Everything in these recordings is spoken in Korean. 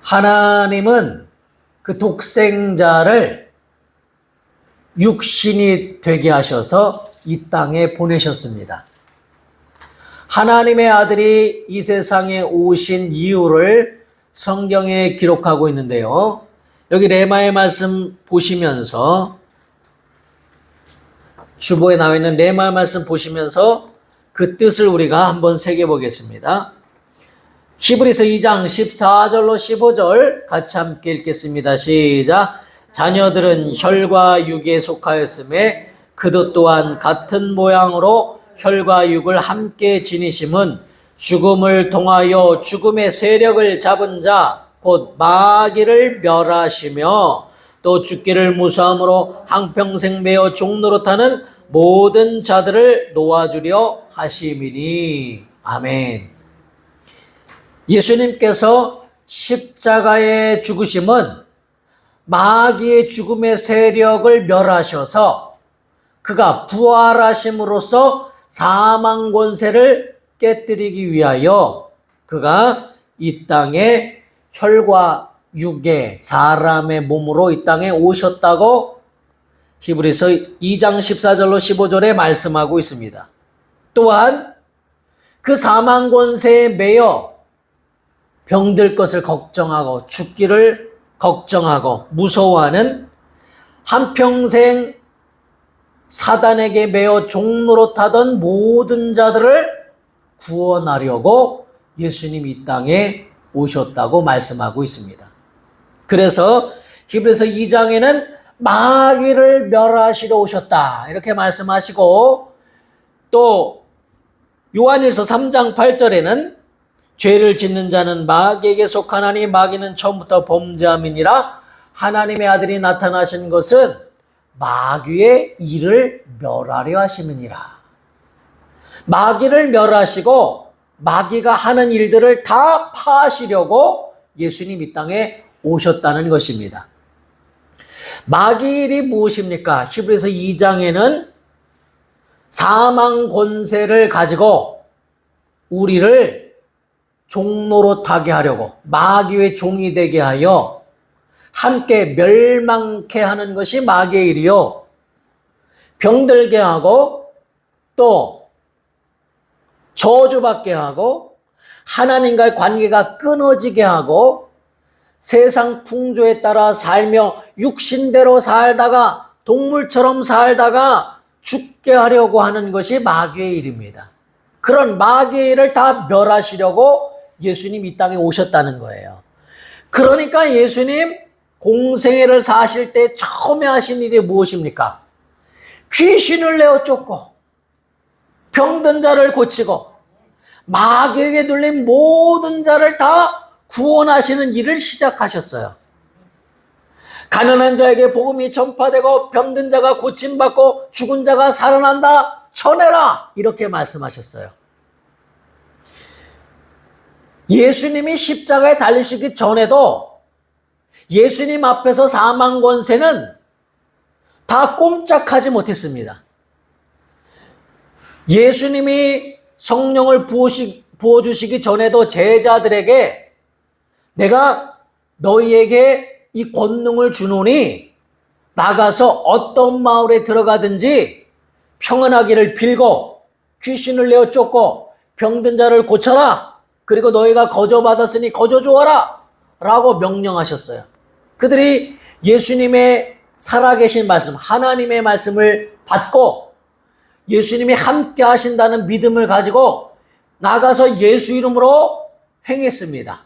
하나님은 그 독생자를 육신이 되게 하셔서 이 땅에 보내셨습니다. 하나님의 아들이 이 세상에 오신 이유를 성경에 기록하고 있는데요. 여기 레마의 말씀 보시면서, 주보에 나와 있는 레마의 말씀 보시면서 그 뜻을 우리가 한번 새겨보겠습니다. 히브리서 2장 14절로 15절 같이 함께 읽겠습니다. 시작. 자녀들은 혈과 육에 속하였음에 그도 또한 같은 모양으로 혈과 육을 함께 지니심은 죽음을 통하여 죽음의 세력을 잡은 자 곧 마귀를 멸하시며 또 죽기를 무수함으로 한평생 매어 종노릇하는 모든 자들을 놓아주려 하심이니. 아멘. 예수님께서 십자가의 죽으심은 마귀의 죽음의 세력을 멸하셔서 그가 부활하심으로써 사망 권세를 깨뜨리기 위하여 그가 이 땅에 혈과 육의 사람의 몸으로 이 땅에 오셨다고 히브리서 2장 14절로 15절에 말씀하고 있습니다. 또한 그 사망 권세에 매여 병들 것을 걱정하고 죽기를 걱정하고 무서워하는 한평생 사단에게 매어 종노릇하던 모든 자들을 구원하려고 예수님이 이 땅에 오셨다고 말씀하고 있습니다. 그래서 히브리서 2장에는 마귀를 멸하시러 오셨다 이렇게 말씀하시고, 또 요한일서 3장 8절에는 죄를 짓는 자는 마귀에게 속하나니 마귀는 처음부터 범죄함이니라. 하나님의 아들이 나타나신 것은 마귀의 일을 멸하려 하심이니라. 마귀를 멸하시고 마귀가 하는 일들을 다 파하시려고 예수님 이 땅에 오셨다는 것입니다. 마귀의 일이 무엇입니까? 히브리서 2장에는 사망 권세를 가지고 우리를 종노릇하게 하려고, 마귀의 종이 되게 하여 함께 멸망케 하는 것이 마귀의 일이요, 병들게 하고 또 저주받게 하고 하나님과의 관계가 끊어지게 하고 세상 풍조에 따라 살며 육신대로 살다가 동물처럼 살다가 죽게 하려고 하는 것이 마귀의 일입니다. 그런 마귀의 일을 다 멸하시려고 예수님 이 땅에 오셨다는 거예요. 그러니까 예수님 공생애를 사실 때 처음에 하신 일이 무엇입니까? 귀신을 내어 쫓고 병든 자를 고치고 마귀에게 눌린 모든 자를 다 구원하시는 일을 시작하셨어요. 가난한 자에게 복음이 전파되고 병든 자가 고침받고 죽은 자가 살아난다 전해라 이렇게 말씀하셨어요. 예수님이 십자가에 달리시기 전에도 예수님 앞에서 사망 권세는 다 꼼짝하지 못했습니다. 예수님이 성령을 부어주시기 전에도 제자들에게 내가 너희에게 이 권능을 주노니 나가서 어떤 마을에 들어가든지 평안하기를 빌고 귀신을 내어 쫓고 병든 자를 고쳐라. 그리고 너희가 거저받았으니 거저 주어라 라고 명령하셨어요. 그들이 예수님의 살아계신 말씀, 하나님의 말씀을 받고 예수님이 함께 하신다는 믿음을 가지고 나가서 예수 이름으로 행했습니다.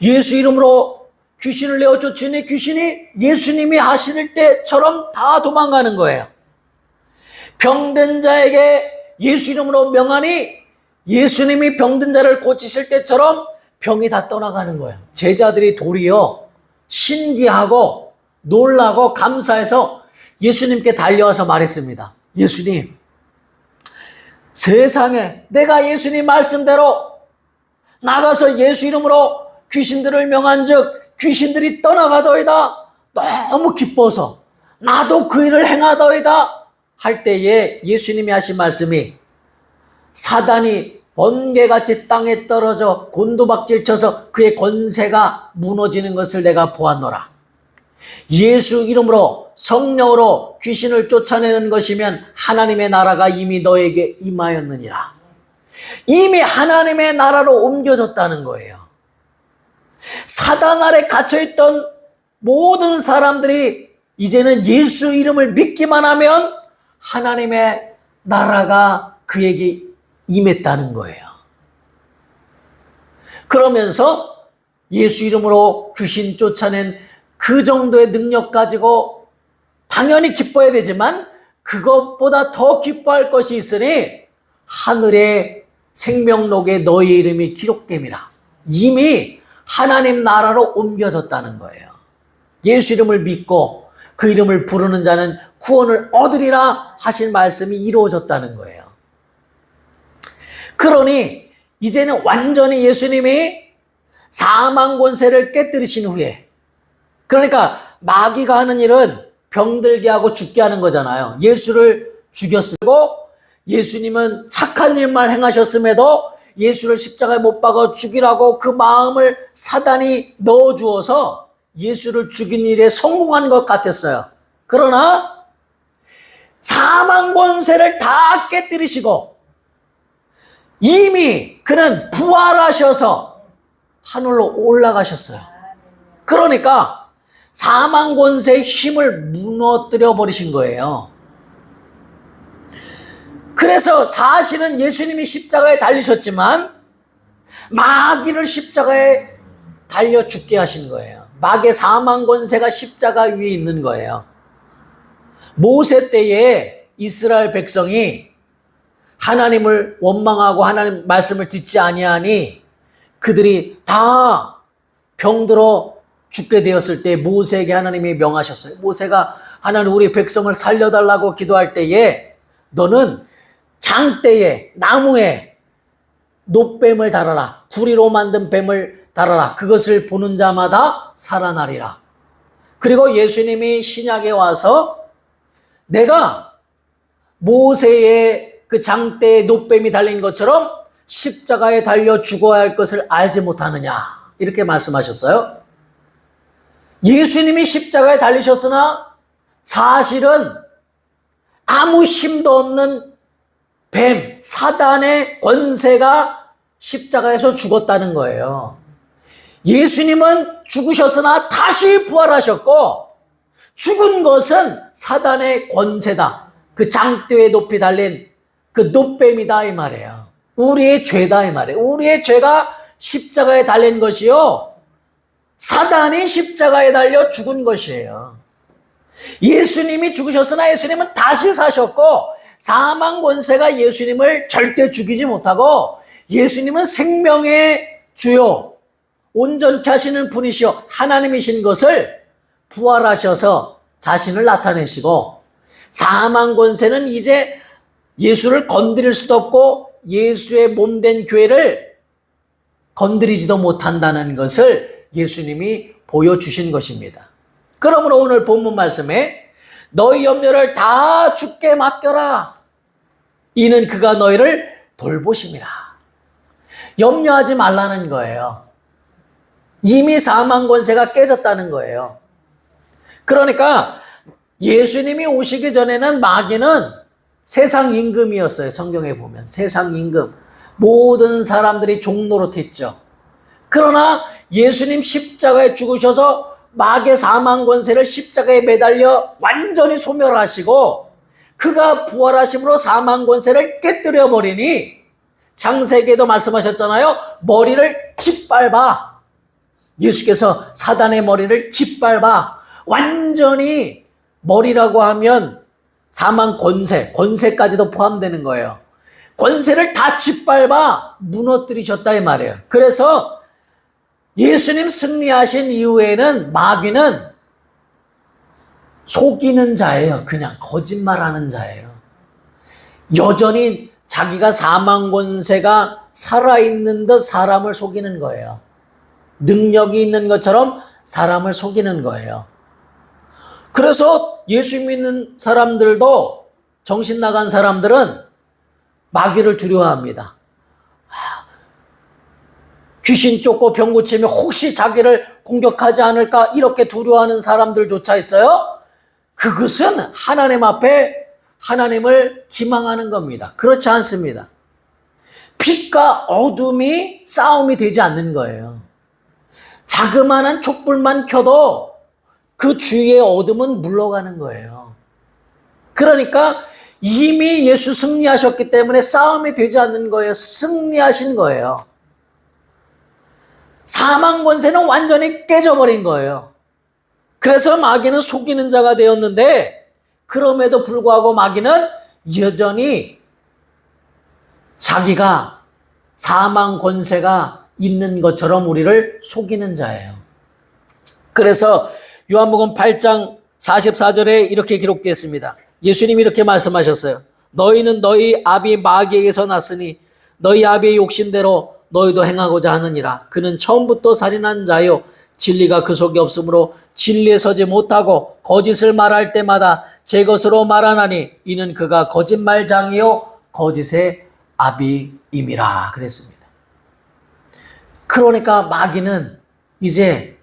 예수 이름으로 귀신을 내어 쫓으니 귀신이 예수님이 하실 때처럼 다 도망가는 거예요. 병든 자에게 예수 이름으로 명하니 예수님이 병든 자를 고치실 때처럼 병이 다 떠나가는 거예요. 제자들이 도리어 신기하고 놀라고 감사해서 예수님께 달려와서 말했습니다. 예수님, 세상에 내가 예수님 말씀대로 나가서 예수 이름으로 귀신들을 명한즉 귀신들이 떠나가더이다. 너무 기뻐서 나도 그 일을 행하더이다 할 때에 예수님이 하신 말씀이 사단이 번개같이 땅에 떨어져 곤두박질 쳐서 그의 권세가 무너지는 것을 내가 보았노라. 예수 이름으로 성령으로 귀신을 쫓아내는 것이면 하나님의 나라가 이미 너에게 임하였느니라. 이미 하나님의 나라로 옮겨졌다는 거예요. 사단 아래 갇혀있던 모든 사람들이 이제는 예수 이름을 믿기만 하면 하나님의 나라가 그에게 임했다는 거예요. 그러면서 예수 이름으로 귀신 쫓아낸 그 정도의 능력 가지고 당연히 기뻐해야 되지만 그것보다 더 기뻐할 것이 있으니 하늘의 생명록에 너의 이름이 기록됨이라. 이미 하나님 나라로 옮겨졌다는 거예요. 예수 이름을 믿고 그 이름을 부르는 자는 구원을 얻으리라 하신 말씀이 이루어졌다는 거예요. 그러니 이제는 완전히 예수님이 사망 권세를 깨뜨리신 후에, 그러니까 마귀가 하는 일은 병들게 하고 죽게 하는 거잖아요. 예수를 죽였고 예수님은 착한 일만 행하셨음에도 예수를 십자가에 못 박아 죽이라고 그 마음을 사단이 넣어주어서 예수를 죽인 일에 성공한 것 같았어요. 그러나 사망 권세를 다 깨뜨리시고 이미 그는 부활하셔서 하늘로 올라가셨어요. 그러니까 사망 권세의 힘을 무너뜨려 버리신 거예요. 그래서 사실은 예수님이 십자가에 달리셨지만 마귀를 십자가에 달려 죽게 하신 거예요. 마귀의 사망 권세가 십자가 위에 있는 거예요. 모세 때에 이스라엘 백성이 하나님을 원망하고 하나님 말씀을 듣지 아니하니 그들이 다 병들어 죽게 되었을 때 모세에게 하나님이 명하셨어요. 모세가 하나님 우리 백성을 살려달라고 기도할 때에 너는 장대에 나무에 놋뱀을 달아라. 구리로 만든 뱀을 달아라. 그것을 보는 자마다 살아나리라. 그리고 예수님이 신약에 와서 내가 모세의 그 장대에 놋뱀이 달린 것처럼 십자가에 달려 죽어야 할 것을 알지 못하느냐 이렇게 말씀하셨어요. 예수님이 십자가에 달리셨으나 사실은 아무 힘도 없는 뱀, 사단의 권세가 십자가에서 죽었다는 거예요. 예수님은 죽으셨으나 다시 부활하셨고 죽은 것은 사단의 권세다. 그 장대에 높이 달린 그 놋뱀이다 이 말이에요. 우리의 죄다 이 말이에요. 우리의 죄가 십자가에 달린 것이요. 사단이 십자가에 달려 죽은 것이에요. 예수님이 죽으셨으나 예수님은 다시 사셨고 사망 권세가 예수님을 절대 죽이지 못하고 예수님은 생명의 주요 온전케 하시는 분이시여 하나님이신 것을 부활하셔서 자신을 나타내시고 사망 권세는 이제 예수를 건드릴 수도 없고 예수의 몸된 교회를 건드리지도 못한다는 것을 예수님이 보여주신 것입니다. 그러므로 오늘 본문 말씀에 너희 염려를 다 주께 맡겨라. 이는 그가 너희를 돌보심이라. 염려하지 말라는 거예요. 이미 사망 권세가 깨졌다는 거예요. 그러니까 예수님이 오시기 전에는 마귀는 세상 임금이었어요. 성경에 보면 세상 임금. 모든 사람들이 종노릇했죠. 그러나 예수님 십자가에 죽으셔서 마귀의 사망 권세를 십자가에 매달려 완전히 소멸하시고 그가 부활하심으로 사망 권세를 깨뜨려 버리니 창세기에도 말씀하셨잖아요. 머리를 짓밟아. 예수께서 사단의 머리를 짓밟아. 완전히 머리라고 하면 사망 권세까지도 포함되는 거예요. 권세를 다 짓밟아 무너뜨리셨다 이 말이에요. 그래서 예수님 승리하신 이후에는 마귀는 속이는 자예요. 그냥 거짓말하는 자예요. 여전히 자기가 사망 권세가 살아있는 듯 사람을 속이는 거예요. 능력이 있는 것처럼 사람을 속이는 거예요. 그래서 예수 믿는 사람들도 정신 나간 사람들은 마귀를 두려워합니다. 귀신 쫓고 병 고치면 혹시 자기를 공격하지 않을까 이렇게 두려워하는 사람들조차 있어요. 그것은 하나님 앞에 하나님을 기망하는 겁니다. 그렇지 않습니다. 빛과 어둠이 싸움이 되지 않는 거예요. 자그마한 촛불만 켜도 그 주위의 어둠은 물러가는 거예요. 그러니까 이미 예수 승리하셨기 때문에 싸움이 되지 않는 거예요. 승리하신 거예요. 사망 권세는 완전히 깨져버린 거예요. 그래서 마귀는 속이는 자가 되었는데 그럼에도 불구하고 마귀는 여전히 자기가 사망 권세가 있는 것처럼 우리를 속이는 자예요. 그래서 요한복음 8장 44절에 이렇게 기록되어 있습니다. 예수님이 이렇게 말씀하셨어요. 너희는 너희 아비 마귀에게서 났으니 너희 아비의 욕심대로 너희도 행하고자 하느니라. 그는 처음부터 살인한 자요 진리가 그 속에 없으므로 진리에 서지 못하고 거짓을 말할 때마다 제 것으로 말하나니 이는 그가 거짓말장이요 거짓의 아비임이라 그랬습니다. 그러니까 마귀는 이제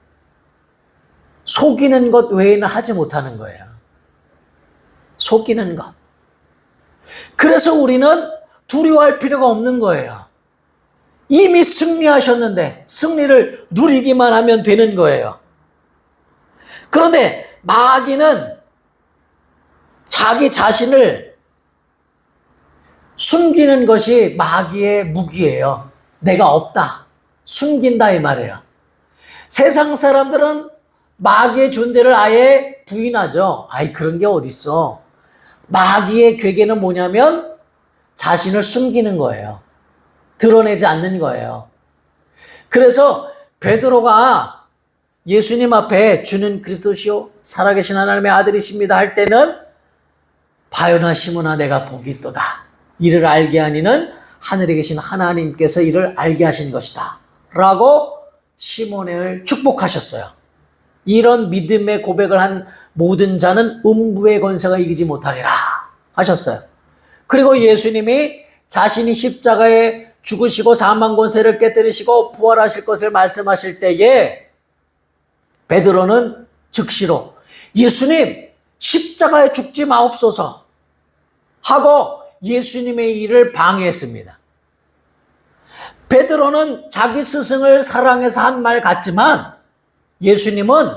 속이는 것 외에는 하지 못하는 거예요. 속이는 것. 그래서 우리는 두려워할 필요가 없는 거예요. 이미 승리하셨는데 승리를 누리기만 하면 되는 거예요. 그런데 마귀는 자기 자신을 숨기는 것이 마귀의 무기예요. 내가 없다. 숨긴다 이 말이에요. 세상 사람들은 마귀의 존재를 아예 부인하죠. 아이 그런 게 어딨어. 마귀의 괴계는 뭐냐면 자신을 숨기는 거예요. 드러내지 않는 거예요. 그래서 베드로가 예수님 앞에 주는 그리스도시요 살아계신 하나님의 아들이십니다 할 때는 바요나 시몬아 내가 복이 있도다. 이를 알게 하니는 하늘에 계신 하나님께서 이를 알게 하신 것이다 라고 시몬을 축복하셨어요. 이런 믿음의 고백을 한 모든 자는 음부의 권세가 이기지 못하리라 하셨어요. 그리고 예수님이 자신이 십자가에 죽으시고 사망 권세를 깨뜨리시고 부활하실 것을 말씀하실 때에 베드로는 즉시로 예수님 십자가에 죽지 마옵소서 하고 예수님의 일을 방해했습니다. 베드로는 자기 스승을 사랑해서 한 말 같지만 예수님은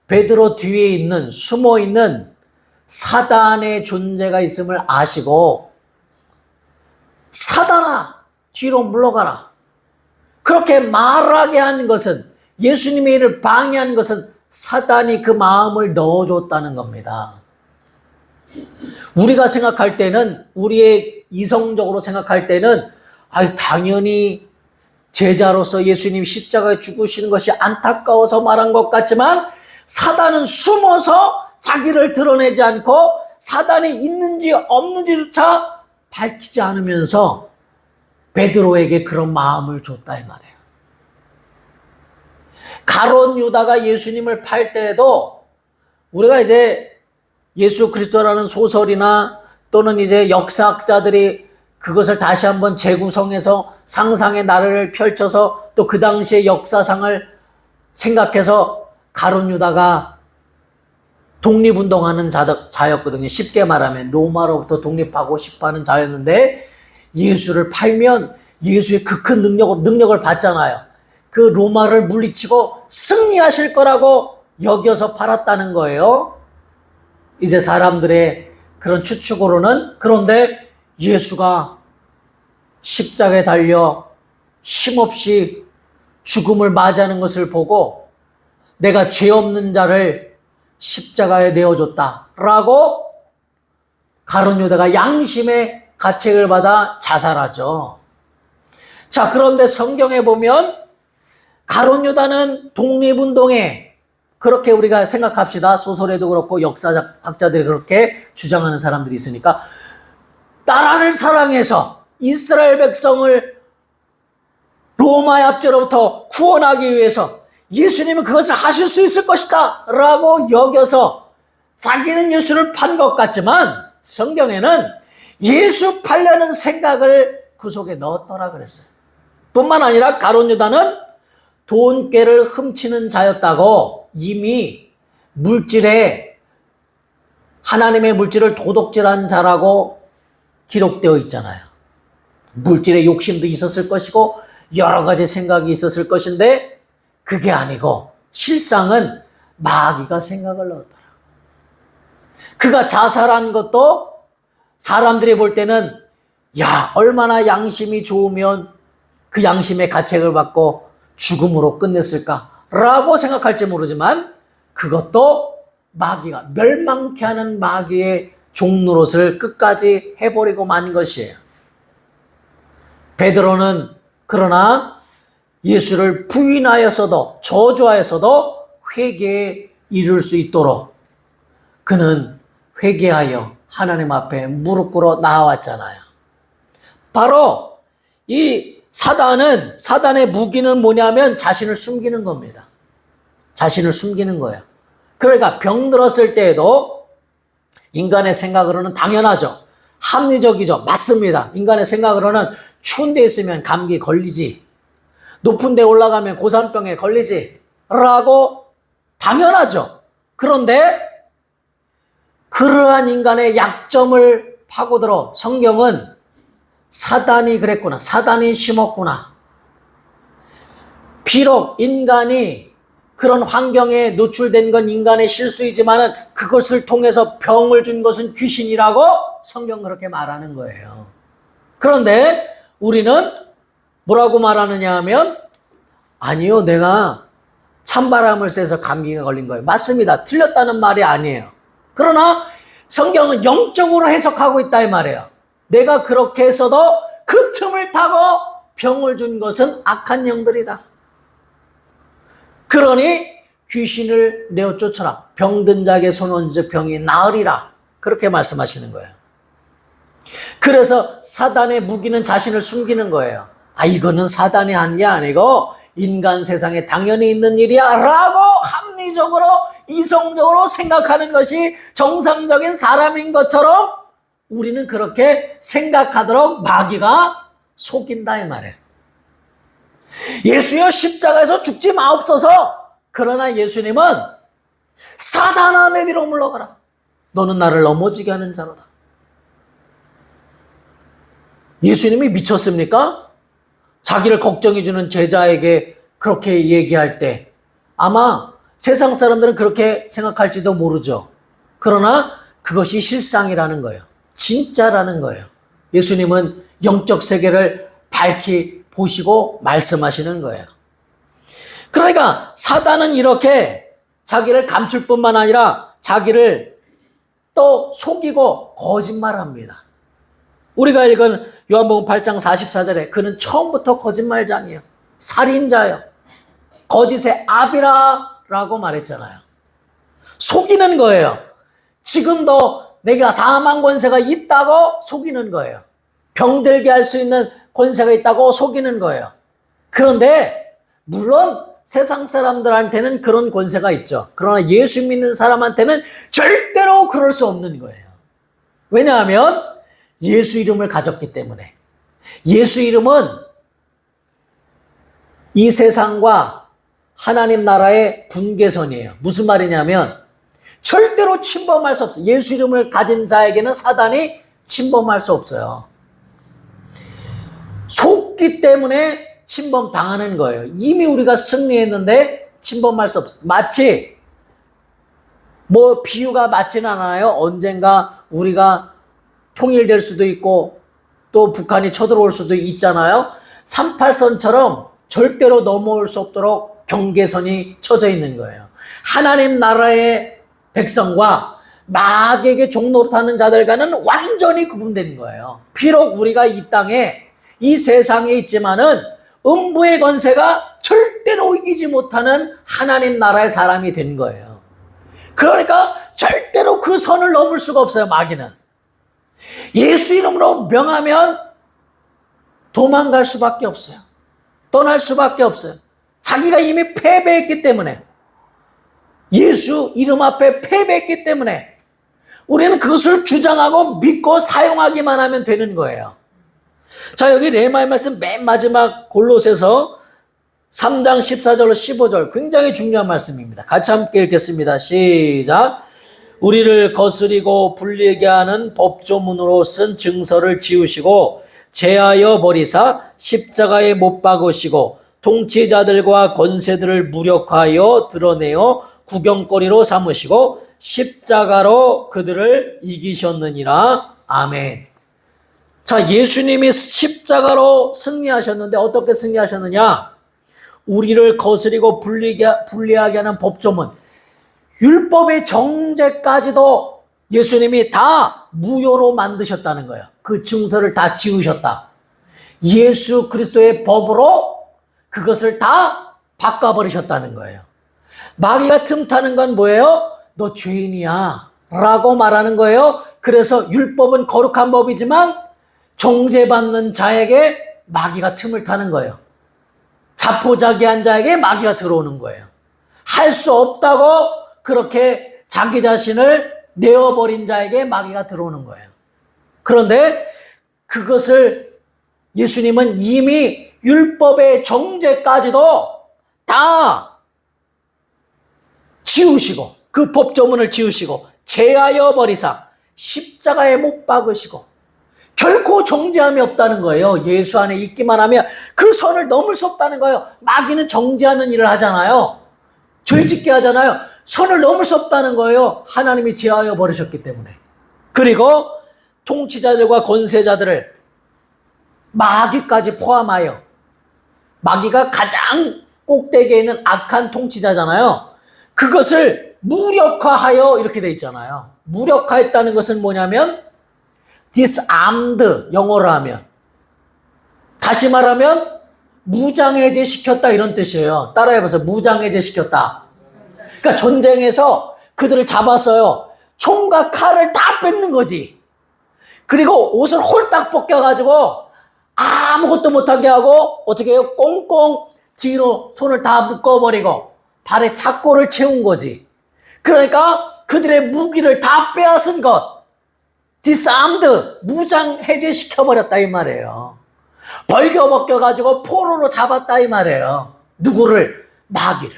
베드로 뒤에 있는 숨어있는 사단의 존재가 있음을 아시고 사단아 뒤로 물러가라. 그렇게 말하게 한 것은 예수님의 일을 방해한 것은 사단이 그 마음을 넣어줬다는 겁니다. 우리가 생각할 때는 우리의 이성적으로 생각할 때는 당연히 제자로서 예수님 십자가에 죽으시는 것이 안타까워서 말한 것 같지만 사단은 숨어서 자기를 드러내지 않고 사단이 있는지 없는지조차 밝히지 않으면서 베드로에게 그런 마음을 줬다 이 말이에요. 가룟 유다가 예수님을 팔 때에도 우리가 이제 예수 그리스도라는 소설이나 또는 이제 역사학자들이 그것을 다시 한번 재구성해서 상상의 나래를 펼쳐서 또 그 당시의 역사상을 생각해서 가룟 유다가 독립운동하는 자였거든요. 쉽게 말하면 로마로부터 독립하고 싶어하는 자였는데 예수를 팔면 예수의 그 큰 능력을 받잖아요. 그 로마를 물리치고 승리하실 거라고 여겨서 팔았다는 거예요. 이제 사람들의 그런 추측으로는. 그런데 예수가 십자가에 달려 힘없이 죽음을 맞이하는 것을 보고 내가 죄 없는 자를 십자가에 내어줬다라고 가룟 유다가 양심의 가책을 받아 자살하죠. 자, 그런데 성경에 보면 가룟 유다는 독립운동에 그렇게 우리가 생각합시다. 소설에도 그렇고 역사학자들이 그렇게 주장하는 사람들이 있으니까 나라를 사랑해서 이스라엘 백성을 로마의 압제로부터 구원하기 위해서 예수님은 그것을 하실 수 있을 것이다 라고 여겨서 자기는 예수를 판 것 같지만 성경에는 예수 팔려는 생각을 그 속에 넣었더라 그랬어요. 뿐만 아니라 가룟 유다는 돈꾀를 훔치는 자였다고 이미 물질에 하나님의 물질을 도둑질한 자라고 기록되어 있잖아요. 물질의 욕심도 있었을 것이고 여러 가지 생각이 있었을 것인데 그게 아니고 실상은 마귀가 생각을 넣었더라. 그가 자살한 것도 사람들이 볼 때는 야, 얼마나 양심이 좋으면 그 양심의 가책을 받고 죽음으로 끝냈을까라고 생각할지 모르지만 그것도 마귀가 멸망케 하는 마귀의 종노릇을 끝까지 해버리고 만 것이에요. 베드로는 그러나 예수를 부인하였어도 저주하였어도 회개에 이를 수 있도록 그는 회개하여 하나님 앞에 무릎 꿇어 나아왔잖아요. 바로 이 사단의 무기는 뭐냐면 자신을 숨기는 겁니다. 자신을 숨기는 거예요. 그러니까 병들었을 때에도 인간의 생각으로는 당연하죠. 합리적이죠. 맞습니다. 인간의 생각으로는 추운 데 있으면 감기 걸리지. 높은 데 올라가면 고산병에 걸리지. 라고 당연하죠. 그런데 그러한 인간의 약점을 파고들어 성경은 사단이 그랬구나. 사단이 심었구나. 비록 인간이 그런 환경에 노출된 건 인간의 실수이지만 그것을 통해서 병을 준 것은 귀신이라고 성경은 그렇게 말하는 거예요. 그런데 우리는 뭐라고 말하느냐 하면 아니요, 내가 찬바람을 쐬서 감기가 걸린 거예요. 맞습니다. 틀렸다는 말이 아니에요. 그러나 성경은 영적으로 해석하고 있다 이 말이에요. 내가 그렇게 해서도 그 틈을 타고 병을 준 것은 악한 영들이다. 그러니 귀신을 내어 쫓아라. 병든 자에게 손 얹어 병이 나으리라. 그렇게 말씀하시는 거예요. 그래서 사단의 무기는 자신을 숨기는 거예요. 아, 이거는 사단이 한 게 아니고 인간 세상에 당연히 있는 일이야 라고 합리적으로 이성적으로 생각하는 것이 정상적인 사람인 것처럼 우리는 그렇게 생각하도록 마귀가 속인다 이 말이에요. 예수여 십자가에서 죽지 마옵소서. 그러나 예수님은 사단아 내 뒤로 물러가라. 너는 나를 넘어지게 하는 자로다. 예수님이 미쳤습니까? 자기를 걱정해주는 제자에게 그렇게 얘기할 때 아마 세상 사람들은 그렇게 생각할지도 모르죠. 그러나 그것이 실상이라는 거예요. 진짜라는 거예요. 예수님은 영적 세계를 밝히 보시고 말씀하시는 거예요. 그러니까 사단은 이렇게 자기를 감출 뿐만 아니라 자기를 또 속이고 거짓말합니다. 우리가 읽은 요한복음 8장 44절에 그는 처음부터 거짓말장이에요. 살인자예요. 거짓의 아비라 라고 말했잖아요. 속이는 거예요. 지금도 내가 사망 권세가 있다고 속이는 거예요. 병들게 할 수 있는 권세가 있다고 속이는 거예요. 그런데 물론 세상 사람들한테는 그런 권세가 있죠. 그러나 예수 믿는 사람한테는 절대로 그럴 수 없는 거예요. 왜냐하면 예수 이름을 가졌기 때문에. 예수 이름은 이 세상과 하나님 나라의 분계선이에요. 무슨 말이냐면 절대로 침범할 수 없어요. 예수 이름을 가진 자에게는 사단이 침범할 수 없어요. 속기 때문에 침범당하는 거예요. 이미 우리가 승리했는데 침범할 수 없어요. 마치 뭐 비유가 맞지는 않아요. 언젠가 우리가 통일될 수도 있고 또 북한이 쳐들어올 수도 있잖아요. 38선처럼 절대로 넘어올 수 없도록 경계선이 쳐져 있는 거예요. 하나님 나라의 백성과 마귀에게 종노릇하는 자들과는 완전히 구분된 거예요. 비록 우리가 이 땅에 이 세상에 있지만은 음부의 권세가 절대로 이기지 못하는 하나님 나라의 사람이 된 거예요. 그러니까 절대로 그 선을 넘을 수가 없어요. 마귀는. 예수 이름으로 명하면 도망갈 수밖에 없어요. 떠날 수밖에 없어요. 자기가 이미 패배했기 때문에, 예수 이름 앞에 패배했기 때문에 우리는 그것을 주장하고 믿고 사용하기만 하면 되는 거예요. 자, 여기 레마의 말씀 맨 마지막 골로새서 3장 14절로 15절 굉장히 중요한 말씀입니다. 같이 함께 읽겠습니다. 시작. 우리를 거스리고 불리게 하는 법조문으로 쓴 증서를 지우시고 제하여 버리사 십자가에 못 박으시고 통치자들과 권세들을 무력하여 드러내어 구경거리로 삼으시고 십자가로 그들을 이기셨느니라. 아멘. 자, 예수님이 십자가로 승리하셨는데 어떻게 승리하셨느냐? 우리를 거스리고 불리하게 하는 법조문, 율법의 정죄까지도 예수님이 다 무효로 만드셨다는 거예요. 그 증서를 다 지우셨다. 예수 그리스도의 법으로 그것을 다 바꿔버리셨다는 거예요. 마귀가 틈타는 건 뭐예요? 너 죄인이야 라고 말하는 거예요. 그래서 율법은 거룩한 법이지만 정죄받는 자에게 마귀가 틈을 타는 거예요. 자포자기한 자에게 마귀가 들어오는 거예요. 할 수 없다고 그렇게 자기 자신을 내어버린 자에게 마귀가 들어오는 거예요. 그런데 그것을 예수님은 이미 율법의 정죄까지도 다 지우시고 그 법조문을 지우시고 제하여 버리사 십자가에 못 박으시고 결코 정죄함이 없다는 거예요. 예수 안에 있기만 하면 그 선을 넘을 수 없다는 거예요. 마귀는 정죄하는 일을 하잖아요. 죄짓게 하잖아요. 선을 넘을 수 없다는 거예요. 하나님이 제하여 버리셨기 때문에. 그리고 통치자들과 권세자들을 마귀까지 포함하여, 마귀가 가장 꼭대기에 있는 악한 통치자잖아요. 그것을 무력화하여 이렇게 돼 있잖아요. 무력화했다는 것은 뭐냐면 disarmed, 영어로 하면 다시 말하면 무장해제 시켰다 이런 뜻이에요. 따라해보세요. 무장해제 시켰다. 그러니까 전쟁에서 그들을 잡았어요. 총과 칼을 다 뺏는 거지. 그리고 옷을 홀딱 벗겨가지고 아무것도 못하게 하고 어떻게 해요? 꽁꽁 뒤로 손을 다 묶어버리고 발에 착고를 채운 거지. 그러니까 그들의 무기를 다 빼앗은 것, disarmed, 무장 해제시켜버렸다 이 말이에요. 벌겨벗겨가지고 포로로 잡았다 이 말이에요. 누구를? 마귀를.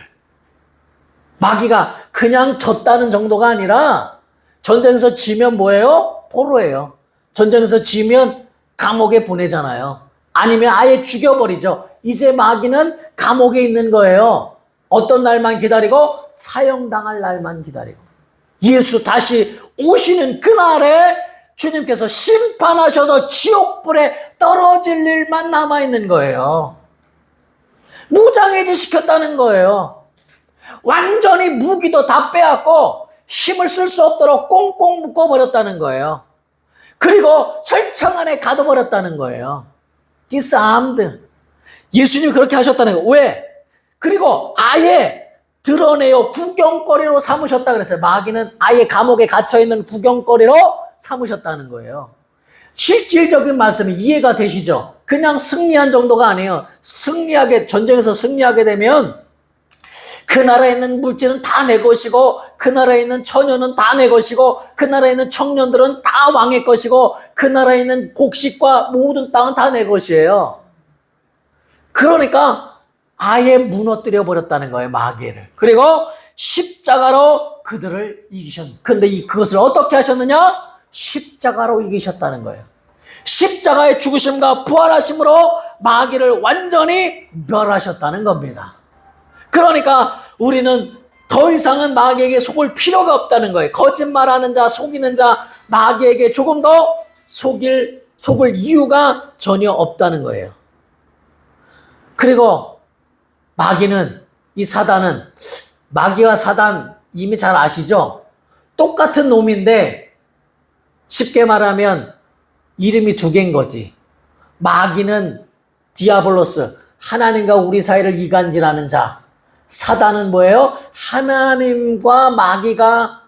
마귀가 그냥 졌다는 정도가 아니라 전쟁에서 지면 뭐예요? 포로예요. 전쟁에서 지면 감옥에 보내잖아요. 아니면 아예 죽여버리죠. 이제 마귀는 감옥에 있는 거예요. 어떤 날만 기다리고? 사형당할 날만 기다리고. 예수 다시 오시는 그날에 주님께서 심판하셔서 지옥불에 떨어질 일만 남아있는 거예요. 무장해제 시켰다는 거예요. 완전히 무기도 다 빼앗고 힘을 쓸 수 없도록 꽁꽁 묶어버렸다는 거예요. 그리고 철창 안에 가둬버렸다는 거예요. disarmed. 예수님이 그렇게 하셨다는 거예요. 왜? 그리고 아예 드러내요. 구경거리로 삼으셨다 그랬어요. 마귀는 아예 감옥에 갇혀있는 구경거리로 삼으셨다는 거예요. 실질적인 말씀이 이해가 되시죠? 그냥 승리한 정도가 아니에요. 전쟁에서 승리하게 되면 그 나라에 있는 물질은 다 내 것이고, 그 나라에 있는 처녀는 다 내 것이고, 그 나라에 있는 청년들은 다 왕의 것이고, 그 나라에 있는 곡식과 모든 땅은 다 내 것이에요. 그러니까 아예 무너뜨려 버렸다는 거예요, 마귀를. 그리고 십자가로 그들을 이기셨는데, 근데 그것을 어떻게 하셨느냐? 십자가로 이기셨다는 거예요. 십자가의 죽으심과 부활하심으로 마귀를 완전히 멸하셨다는 겁니다. 그러니까 우리는 더 이상은 마귀에게 속을 필요가 없다는 거예요. 거짓말하는 자, 속이는 자, 마귀에게 조금 더 속을 이유가 전혀 없다는 거예요. 그리고 마귀는, 이 사단은, 마귀와 사단 이미 잘 아시죠? 똑같은 놈인데 쉽게 말하면 이름이 두 개인 거지. 마귀는 디아블로스, 하나님과 우리 사이를 이간질하는 자. 사단은 뭐예요? 하나님과 마귀가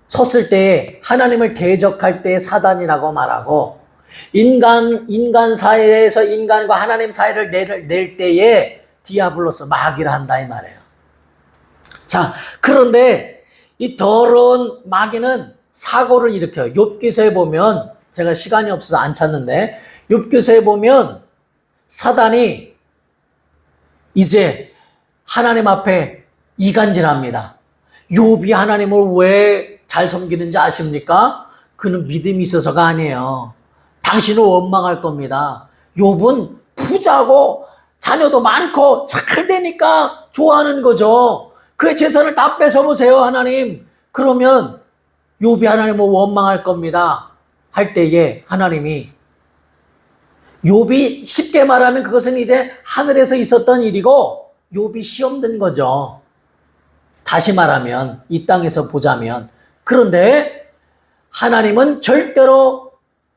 섰을 때에, 하나님을 대적할 때의 사단이라고 말하고, 인간 사이에서 인간과 하나님 사이를 낼 때에 디아블로스, 마귀를 한다 이 말이에요. 자, 그런데 이 더러운 마귀는 사고를 일으켜요. 욥기서에 보면, 제가 시간이 없어서 안 찾는데, 욥기서에 보면 사단이 이제 하나님 앞에 이간질합니다. 욥이 하나님을 왜 잘 섬기는지 아십니까? 그는 믿음이 있어서가 아니에요. 당신은 원망할 겁니다. 욥은 부자고 자녀도 많고 잘 되니까 좋아하는 거죠. 그의 재산을 다 뺏어보세요, 하나님. 그러면 욥이 하나님을 원망할 겁니다. 할 때에 하나님이, 욥이 쉽게 말하면 그것은 이제 하늘에서 있었던 일이고 욥이 시험 든 거죠. 다시 말하면 이 땅에서 보자면. 그런데 하나님은 절대로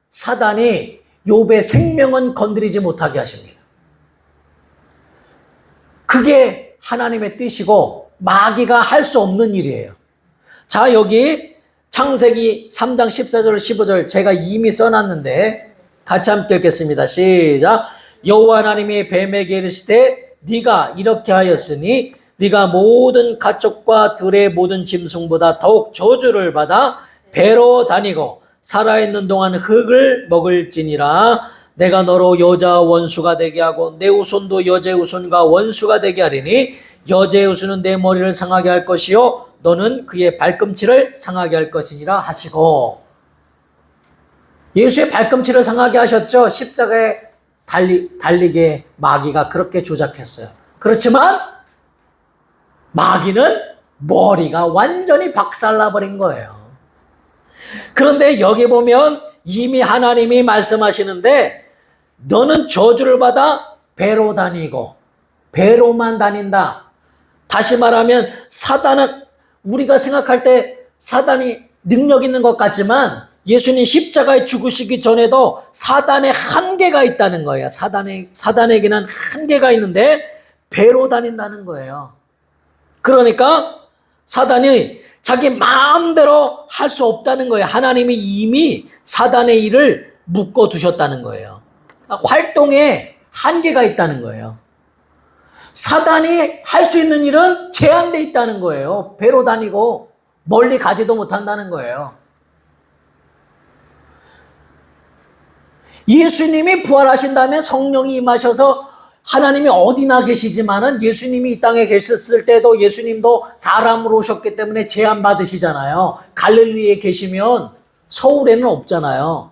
사단이 욥의 생명은 건드리지 못하게 하십니다. 그게 하나님의 뜻이고 마귀가 할 수 없는 일이에요. 자, 여기 창세기 3장 14절 15절 제가 이미 써놨는데 같이 함께 읽겠습니다. 시작. 여호와 하나님이 뱀에게 이르시되 네가 이렇게 하였으니 네가 모든 가축과 들의 모든 짐승보다 더욱 저주를 받아 배로 다니고 살아있는 동안 흙을 먹을지니라. 내가 너로 여자 원수가 되게 하고 내 후손도 여자의 후손과 원수가 되게 하리니 여자의 후손은 내 머리를 상하게 할 것이요 너는 그의 발꿈치를 상하게 할 것이니라 하시고, 예수의 발꿈치를 상하게 하셨죠. 십자가에 달리게 마귀가 그렇게 조작했어요. 그렇지만 마귀는 머리가 완전히 박살나버린 거예요. 그런데 여기 보면 이미 하나님이 말씀하시는데 너는 저주를 받아 배로 다니고, 배로만 다닌다. 다시 말하면 사단은, 우리가 생각할 때 사단이 능력 있는 것 같지만 예수님 십자가에 죽으시기 전에도 사단의 한계가 있다는 거예요. 사단에게는 한계가 있는데 배로 다닌다는 거예요. 그러니까 사단이 자기 마음대로 할 수 없다는 거예요. 하나님이 이미 사단의 일을 묶어두셨다는 거예요. 활동에 한계가 있다는 거예요. 사단이 할 수 있는 일은 제한되어 있다는 거예요. 배로 다니고 멀리 가지도 못한다는 거예요. 예수님이 부활하신 다음에 성령이 임하셔서 하나님이 어디나 계시지만은 예수님이 이 땅에 계셨을 때도 예수님도 사람으로 오셨기 때문에 제한받으시잖아요. 갈릴리에 계시면 서울에는 없잖아요.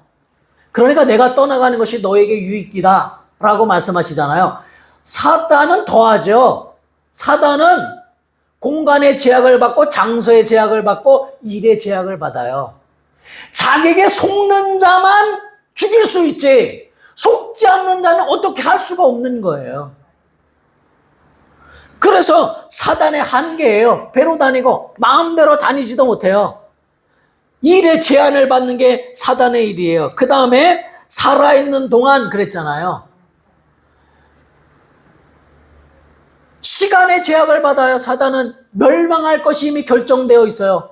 그러니까 내가 떠나가는 것이 너에게 유익이다 라고 말씀하시잖아요. 사단은 더하죠. 사단은 공간의 제약을 받고 장소의 제약을 받고 일의 제약을 받아요. 자기에게 속는 자만 죽일 수 있지 속지 않는 자는 어떻게 할 수가 없는 거예요. 그래서 사단의 한계예요. 배로 다니고 마음대로 다니지도 못해요. 일에 제한을 받는 게 사단의 일이에요. 그 다음에 살아있는 동안 그랬잖아요. 시간의 제약을 받아요. 사단은 멸망할 것이 이미 결정되어 있어요.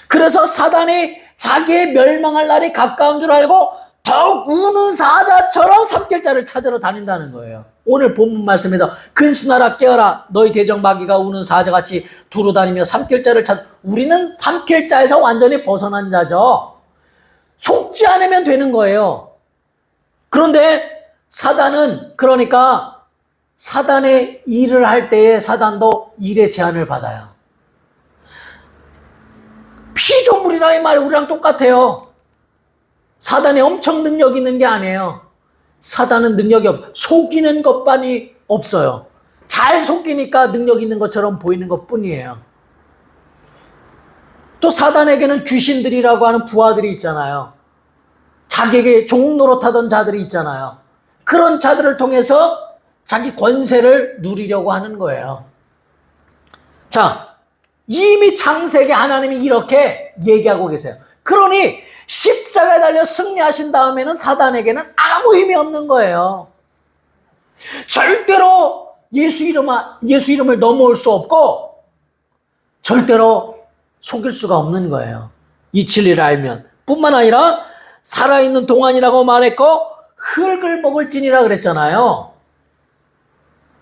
그래서 사단이 자기의 멸망할 날이 가까운 줄 알고 더욱 우는 사자처럼 삼킬자를 찾으러 다닌다는 거예요. 오늘 본문 말씀입니다. 근신하라 깨어라 너희 대적 마귀가 우는 사자같이 두루다니며 삼킬자를 우리는 삼킬자에서 완전히 벗어난 자죠. 속지 않으면 되는 거예요. 그런데 사단은, 그러니까 사단의 일을 할 때에 사단도 일의 제한을 받아요. 피조물이라 이 말이 우리랑 똑같아요. 사단이 엄청 능력 있는 게 아니에요. 사단은 능력이 속이는 것만이 없어요. 잘 속이니까 능력 있는 것처럼 보이는 것 뿐이에요. 또 사단에게는 귀신들이라고 하는 부하들이 있잖아요. 자기에게 종 노릇하던 자들이 있잖아요. 그런 자들을 통해서 자기 권세를 누리려고 하는 거예요. 자, 이미 창세기 하나님이 이렇게 얘기하고 계세요. 그러니 십자가에 달려 승리하신 다음에는 사단에게는 아무 힘이 없는 거예요. 절대로 예수 이름을 넘어올 수 없고 절대로 속일 수가 없는 거예요. 이 진리를 알면. 뿐만 아니라 살아있는 동안이라고 말했고 흙을 먹을지니라 그랬잖아요.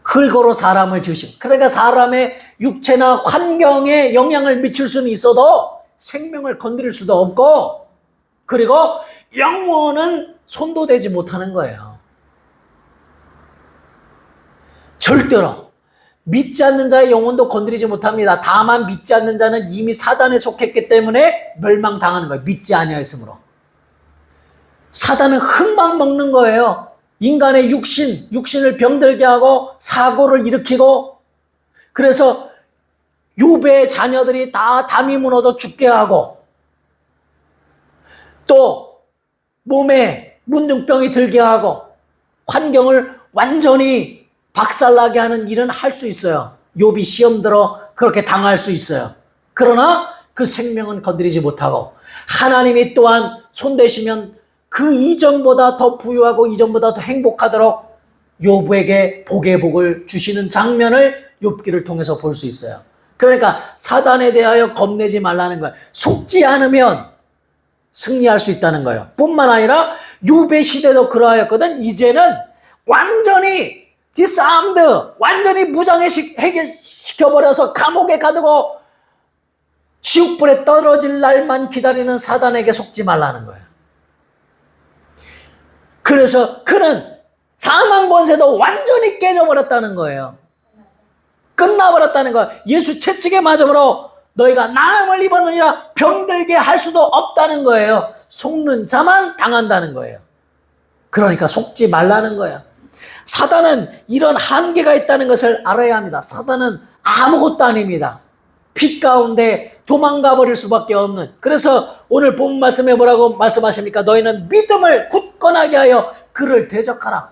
흙으로 사람을 지으신. 그러니까 사람의 육체나 환경에 영향을 미칠 수는 있어도 생명을 건드릴 수도 없고, 그리고 영원은 손도 대지 못하는 거예요. 절대로 믿지 않는 자의 영혼도 건드리지 못합니다. 다만 믿지 않는 자는 이미 사단에 속했기 때문에 멸망당하는 거예요. 믿지 아니하였으므로. 사단은 흙만 먹는 거예요. 인간의 육신을 병들게 하고 사고를 일으키고, 그래서 욥의 자녀들이 다 담이 무너져 죽게 하고, 또 몸에 문둥병이 들게 하고, 환경을 완전히 박살나게 하는 일은 할 수 있어요. 욥이 시험 들어 그렇게 당할 수 있어요. 그러나 그 생명은 건드리지 못하고, 하나님이 또한 손대시면 그 이전보다 더 부유하고 이전보다 더 행복하도록 욥에게 복의 복을 주시는 장면을 욥기를 통해서 볼 수 있어요. 그러니까 사단에 대하여 겁내지 말라는 거예요. 속지 않으면 승리할 수 있다는 거예요. 뿐만 아니라 욥의 시대도 그러하였거든. 이제는 완전히 디스암드, 완전히 무장해시켜버려서 감옥에 가두고 지옥불에 떨어질 날만 기다리는 사단에게 속지 말라는 거예요. 그래서 그는 사망 권세도 완전히 깨져버렸다는 거예요. 끝나버렸다는 거예요. 예수 채찍에 맞음으로 너희가 나음을 입었느니라 병들게 할 수도 없다는 거예요. 속는 자만 당한다는 거예요. 그러니까 속지 말라는 거예요. 사단은 이런 한계가 있다는 것을 알아야 합니다. 사단은 아무것도 아닙니다. 빛 가운데 도망가 버릴 수밖에 없는. 그래서 오늘 본 말씀에 뭐라고 말씀하십니까? 너희는 믿음을 굳건하게 하여 그를 대적하라.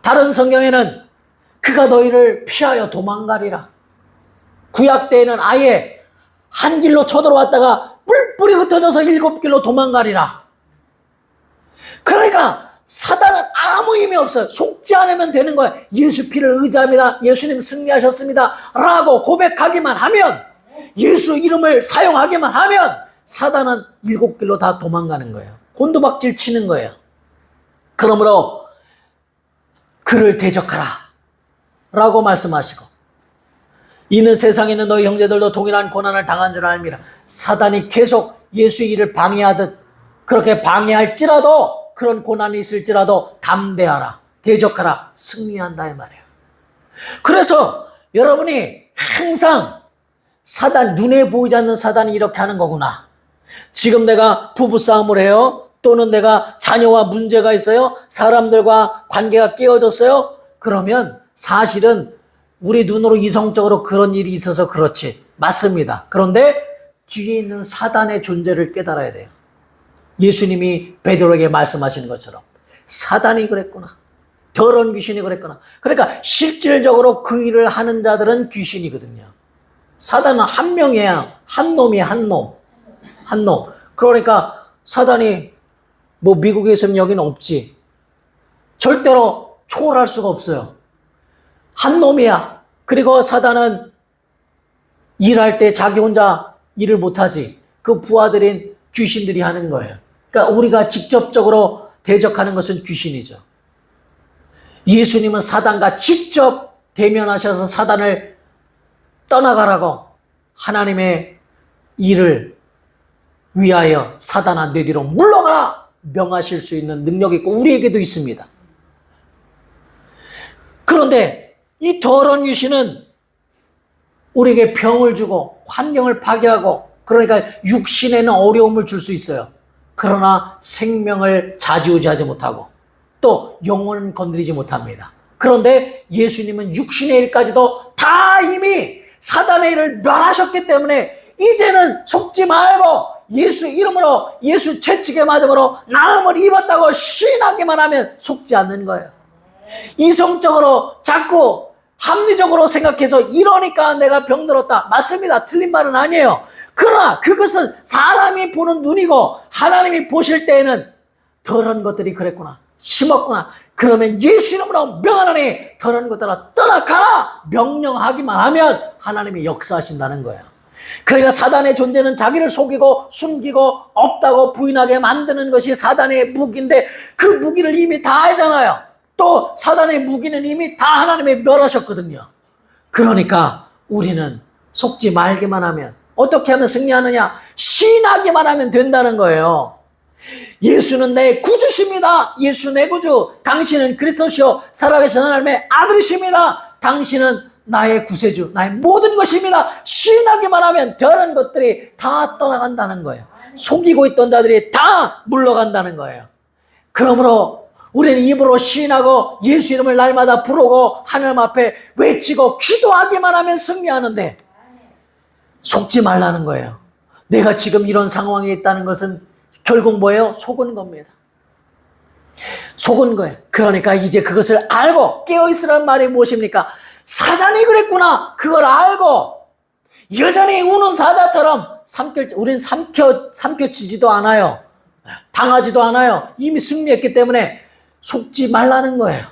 다른 성경에는 그가 너희를 피하여 도망가리라. 구약 때에는 아예 한 길로 쳐들어왔다가 뿔뿔이 흩어져서 7길로 도망가리라. 그러니까 사단은 아무 힘이 없어요. 속지 않으면 되는 거예요. 예수 피를 의지합니다. 예수님 승리하셨습니다. 라고 고백하기만 하면, 예수 이름을 사용하기만 하면 사단은 7길로 다 도망가는 거예요. 곤두박질 치는 거예요. 그러므로 그를 대적하라 라고 말씀하시고, 이는 세상에 있는 너희 형제들도 동일한 고난을 당한 줄 알미라. 사단이 계속 예수의 일을 방해하듯 그렇게 방해할지라도, 그런 고난이 있을지라도 담대하라, 대적하라, 승리한다 이 말이에요. 그래서 여러분이 항상 사단, 눈에 보이지 않는 사단이 이렇게 하는 거구나. 지금 내가 부부싸움을 해요. 또는 내가 자녀와 문제가 있어요. 사람들과 관계가 깨어졌어요. 그러면 사실은 우리 눈으로 이성적으로 그런 일이 있어서 그렇지. 맞습니다. 그런데 뒤에 있는 사단의 존재를 깨달아야 돼요. 예수님이 베드로에게 말씀하시는 것처럼 사단이 그랬구나. 더러운 귀신이 그랬구나. 그러니까 실질적으로 그 일을 하는 자들은 귀신이거든요. 사단은 한 명이야. 한 놈이야, 한 놈. 한 놈. 그러니까 사단이 뭐 미국에 있으면 여기는 없지. 절대로 초월할 수가 없어요. 한 놈이야. 그리고 사단은 일할 때 자기 혼자 일을 못하지. 그 부하들인 귀신들이 하는 거예요. 그러니까 우리가 직접적으로 대적하는 것은 귀신이죠. 예수님은 사단과 직접 대면하셔서 사단을 떠나가라고 하나님의 일을 위하여 사단아 내 뒤로 물러가라 명하실 수 있는 능력이 있고 우리에게도 있습니다. 그런데 이 더러운 귀신은 우리에게 병을 주고 환경을 파괴하고, 그러니까 육신에는 어려움을 줄 수 있어요. 그러나 생명을 좌지우지하지 못하고 또 영혼은 건드리지 못합니다. 그런데 예수님은 육신의 일까지도 다 이미 사단의 일을 멸하셨기 때문에 이제는 속지 말고 예수 이름으로, 예수 채찍에 맞음으로 나음을 입었다고 시인하기만 하면 속지 않는 거예요. 이성적으로 자꾸 합리적으로 생각해서 이러니까 내가 병들었다. 맞습니다. 틀린 말은 아니에요. 그러나 그것은 사람이 보는 눈이고 하나님이 보실 때에는 더러운 것들이 그랬구나. 심었구나. 그러면 예수 이름으로 명하노니 더러운 것들아 떠나가라 명령하기만 하면 하나님이 역사하신다는 거예요. 그러니까 사단의 존재는 자기를 속이고 숨기고 없다고 부인하게 만드는 것이 사단의 무기인데 그 무기를 이미 다 알잖아요. 또 사단의 무기는 이미 다 하나님이 멸하셨거든요. 그러니까 우리는 속지 말기만 하면, 어떻게 하면 승리하느냐? 신하기만 하면 된다는 거예요. 예수는 내 구주십니다. 예수 내 구주. 당신은 그리스도시요 살아계신 하나님의 아들이십니다. 당신은 나의 구세주, 나의 모든 것입니다. 시인하기만 하면 다른 것들이 다 떠나간다는 거예요. 속이고 있던 자들이 다 물러간다는 거예요. 그러므로 우리는 입으로 시인하고 예수 이름을 날마다 부르고 하나님 앞에 외치고 기도하기만 하면 승리하는데 속지 말라는 거예요. 내가 지금 이런 상황에 있다는 것은 결국 뭐예요? 속은 겁니다. 속은 거예요. 그러니까 이제 그것을 알고 깨어있으라는 말이 무엇입니까? 사단이 그랬구나. 그걸 알고 여전히 우는 사자처럼 우린 삼켜지지도 않아요. 당하지도 않아요. 이미 승리했기 때문에 속지 말라는 거예요.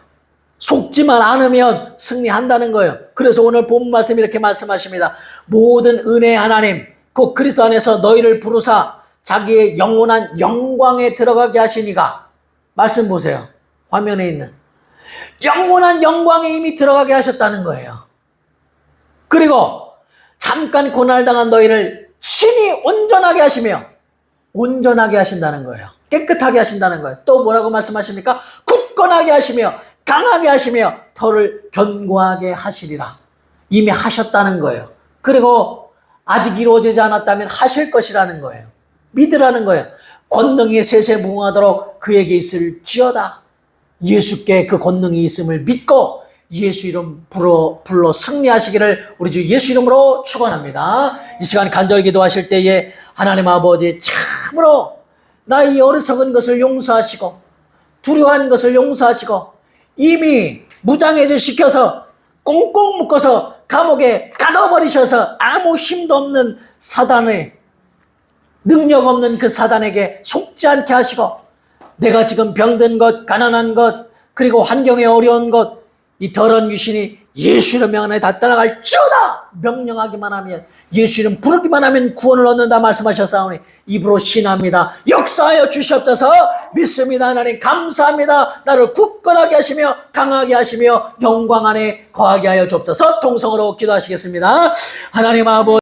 속지만 않으면 승리한다는 거예요. 그래서 오늘 본문 말씀 이렇게 말씀하십니다. 모든 은혜의 하나님 곧 그리스도 안에서 너희를 부르사 자기의 영원한 영광에 들어가게 하시니가. 말씀 보세요. 화면에 있는 영원한 영광에 이미 들어가게 하셨다는 거예요. 그리고 잠깐 고난당한 너희를 친히 온전하게 하시며 온전하게 하신다는 거예요. 깨끗하게 하신다는 거예요. 또 뭐라고 말씀하십니까? 굳건하게 하시며 강하게 하시며 터를 견고하게 하시리라. 이미 하셨다는 거예요. 그리고 아직 이루어지지 않았다면 하실 것이라는 거예요. 믿으라는 거예요. 권능이 세세무궁하도록 그에게 있을지어다. 예수께 그 권능이 있음을 믿고 예수 이름 불러 승리하시기를 우리 주 예수 이름으로 축원합니다. 이 시간 간절히 기도하실 때에 하나님 아버지 참으로 나의 어리석은 것을 용서하시고 두려워하는 것을 용서하시고 이미 무장해제 시켜서 꽁꽁 묶어서 감옥에 가둬버리셔서 아무 힘도 없는 사단의 능력 없는 그 사단에게 속지 않게 하시고 내가 지금 병든 것, 가난한 것, 그리고 환경에 어려운 것, 이 더러운 귀신이 예수 이름 명하에 다 따라갈지어다 명령하기만 하면 예수 이름 부르기만 하면 구원을 얻는다 말씀하셨사오니 입으로 신합니다. 역사하여 주시옵소서. 믿습니다. 하나님 감사합니다. 나를 굳건하게 하시며 강하게 하시며 영광 안에 거하게 하여 주옵소서. 동성으로 기도하시겠습니다. 하나님 아버지